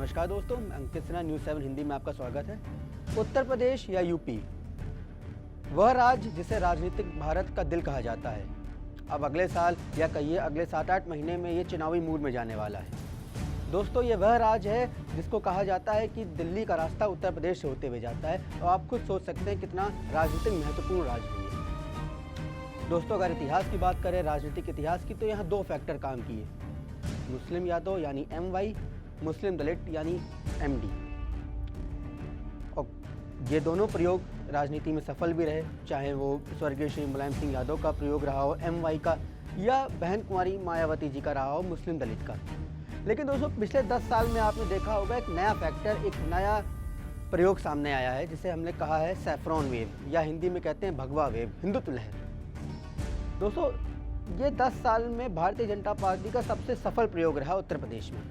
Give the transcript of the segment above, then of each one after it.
नमस्कार दोस्तों, अंकित सिन्हा न्यूज़ 7 हिंदी में आपका स्वागत है। उत्तर प्रदेश या यूपी, वह राज्य जिसे राजनीतिक भारत का दिल कहा जाता है, अब अगले साल या कहिए अगले 7-8 महीने में ये चुनावी मूड में जाने वाला है। दोस्तों, ये वह राज्य है जिसको कहा जाता है कि दिल्ली का रास्ता उत्तर प्रदेश से होते हुए जाता है और आप खुद सोच सकते हैं कितना राजनीतिक महत्वपूर्ण राज्य है ये। दोस्तों, अगर इतिहास की बात करें, राजनीतिक इतिहास की, तो यहाँ 2 फैक्टर काम किए, मुस्लिम यादव यानी MY, मुस्लिम दलित यानी MD। और ये दोनों प्रयोग राजनीति में सफल भी रहे, चाहे वो स्वर्गीय श्री मुलायम सिंह यादव का प्रयोग रहा हो MY का, या बहन कुंवारी मायावती जी का रहा हो मुस्लिम दलित का। लेकिन दोस्तों, पिछले 10 साल में आपने देखा होगा एक नया फैक्टर, एक नया प्रयोग सामने आया है, जिसे हमने कहा है सैफ्रॉन वेव, या हिंदी में कहते हैं भगवा वेव, हिंदुत्व लहर। दोस्तों, ये 10 साल में भारतीय जनता पार्टी का सबसे सफल प्रयोग रहा उत्तर प्रदेश में।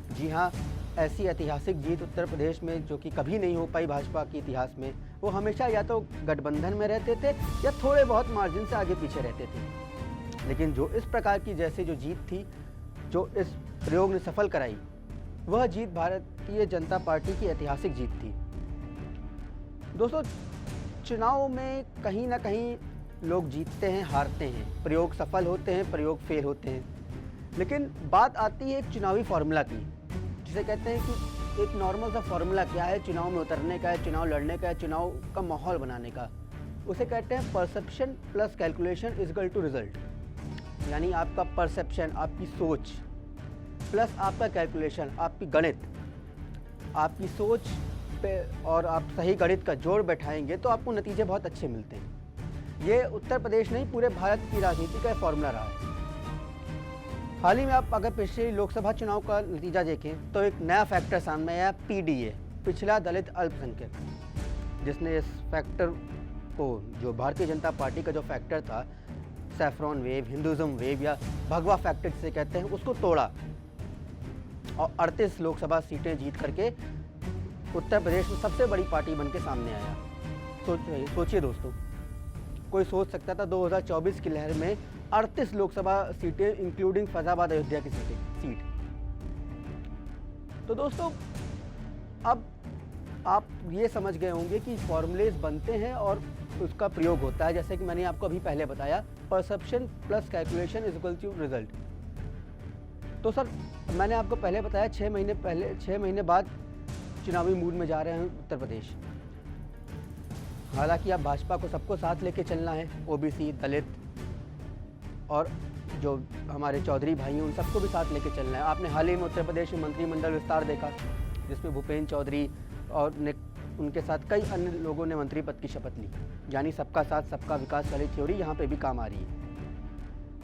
जी हाँ, ऐसी ऐतिहासिक जीत उत्तर प्रदेश में जो कि कभी नहीं हो पाई भाजपा के इतिहास में। वो हमेशा या तो गठबंधन में रहते थे या थोड़े बहुत मार्जिन से आगे पीछे रहते थे। लेकिन जो इस प्रकार की जैसे जो जीत थी, जो इस प्रयोग ने सफल कराई, वह जीत भारतीय जनता पार्टी की ऐतिहासिक जीत थी। दोस्तों, चुनाव में कहीं ना कहीं लोग जीतते हैं, हारते हैं, प्रयोग सफल होते हैं, प्रयोग फेल होते हैं। लेकिन बात आती है एक चुनावी फार्मूला की, जिसे कहते हैं कि एक नॉर्मल सा फार्मूला क्या है चुनाव में उतरने का है, चुनाव लड़ने का है, चुनाव का माहौल बनाने का। उसे कहते हैं perception plus calculation is equal to result. यानी आपका परसेप्शन, आपकी सोच, प्लस आपका कैलकुलेशन, आपकी गणित, आपकी सोच पे और आप सही गणित का जोड़ बैठाएंगे तो आपको नतीजे बहुत अच्छे मिलते हैं। ये उत्तर प्रदेश नहीं, पूरे भारत की राजनीति का फॉर्मूला रहा है। हाल ही में आप अगर पिछले लोकसभा चुनाव का नतीजा देखें तो एक नया फैक्टर सामने आया, PDA, पिछड़ा दलित अल्पसंख्यक, जिसने इस फैक्टर को, जो भारतीय जनता पार्टी का जो फैक्टर था सैफ्रॉन वेव, हिंदुज़म वेव या भगवा फैक्टर जिसे कहते हैं, उसको तोड़ा और 38 लोकसभा सीटें जीत करके उत्तर प्रदेश में सबसे बड़ी पार्टी बन के सामने आया। सोचिए दोस्तों, कोई सोच सकता था 2024 की लहर में 38 लोकसभा सीटें इंक्लूडिंग फैजाबाद अयोध्या की सीट। तो दोस्तों, अब आप ये समझ गए होंगे कि फॉर्मूलेज बनते हैं और उसका प्रयोग होता है, जैसे कि मैंने आपको अभी पहले बताया, perception plus calculation is equal to result. तो सर, मैंने आपको पहले बताया 6 महीने बाद चुनावी मूड में जा रहे हैं उत्तर प्रदेश। हालांकि अब भाजपा को सबको साथ लेके चलना है, OBC, दलित और जो हमारे चौधरी भाई हैं उन सबको भी साथ लेके चलना है। आपने हाल ही में उत्तर प्रदेश में मंत्रिमंडल विस्तार देखा, जिसमें भूपेन्द्र चौधरी और उनके साथ कई अन्य लोगों ने मंत्री पद की शपथ ली। यानी सबका साथ सबका विकास वाली थ्योरी यहाँ पे भी काम आ रही है।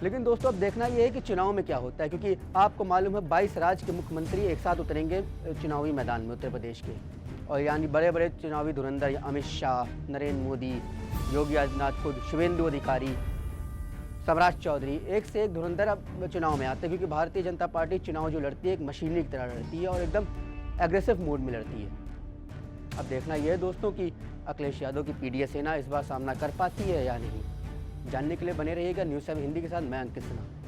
लेकिन दोस्तों, अब देखना ये है कि चुनाव में क्या होता है, क्योंकि आपको मालूम है 22 राज्य के मुख्यमंत्री एक साथ उतरेंगे चुनावी मैदान में उत्तर प्रदेश के। और यानी बड़े बड़े चुनावी धुरंधर अमित शाह, नरेंद्र मोदी, योगी आदित्यनाथ, खुद शुभेंदु अधिकारी, सम्राट चौधरी, एक से एक धुरंधर अब चुनाव में आते हैं, क्योंकि भारतीय जनता पार्टी चुनाव जो लड़ती है एक मशीनरी की तरह लड़ती है और एकदम एग्रेसिव मोड में लड़ती है। अब देखना यह है दोस्तों कि अखिलेश यादव की PDA सेना इस बार सामना कर पाती है या नहीं। जानने के लिए बने रहिएगा न्यूज़ 7 हिंदी के साथ। मैं अंकित सिन्हा।